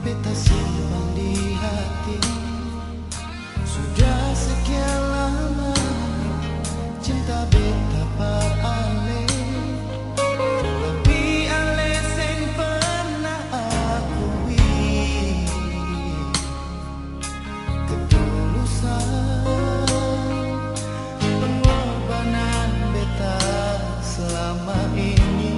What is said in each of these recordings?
beta simpan di hati. Sudah sekian lama cinta beta par ale, tapi ale seng pernah akui ketulusan pengorbanan beta selama ini.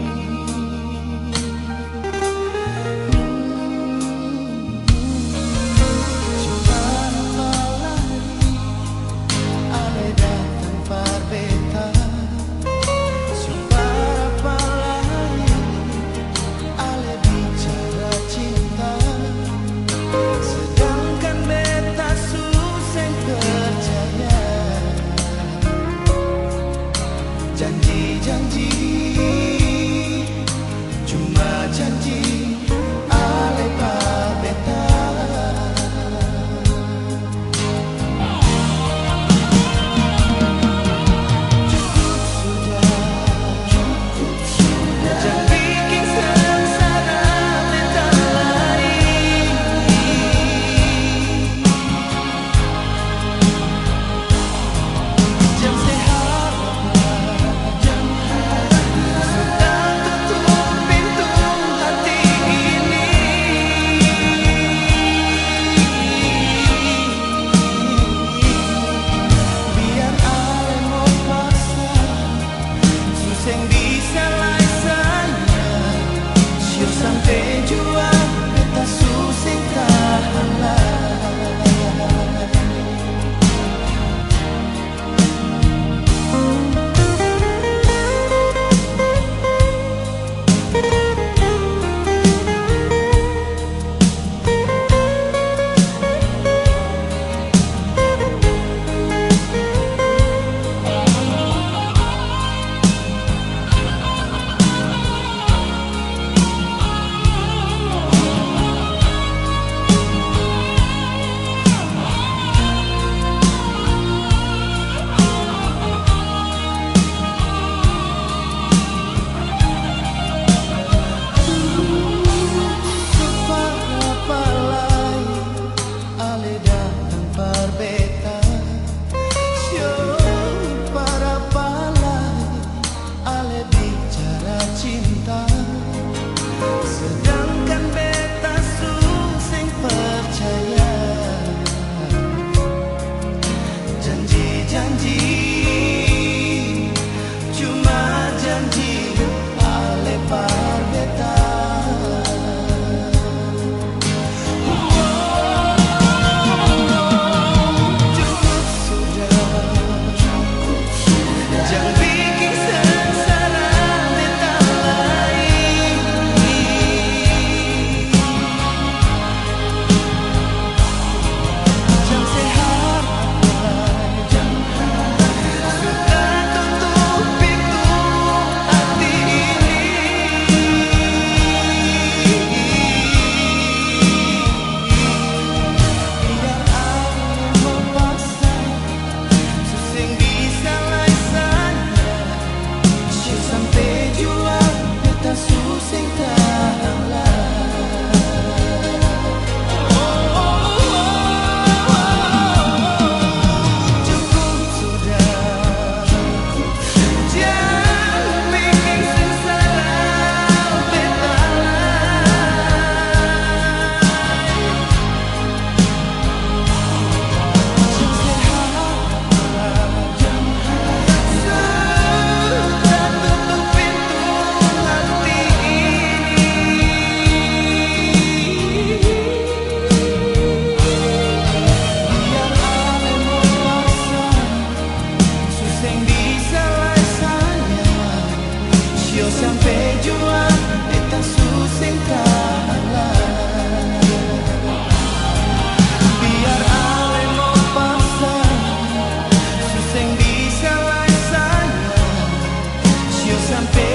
Janji-janji, cuma janji, ale pa beta. Cukup sudah, jangan bikin sengsara beta lagi. Jangan sehat sampai jua beta susah tahan cinta, sedangkan beta susah percaya. Janji-janji, cuma janji, ale par beta. Cukup sudah, jangan bikin sengsara beta lagi. Jangan sehat, sudah tutup pintu hati ini. Biar aku memaksa, susah bisa laisanya. Sampai jua beta susah tahan cukup sudah, jangan bikin sengsara beta sudah tutup pintu hati ini. Biar ale memaksa, susah bisa laisanya. Sio sampai jua beta susah tahan. Biar ale memaksa, susah bisa laisanya. Sio sampai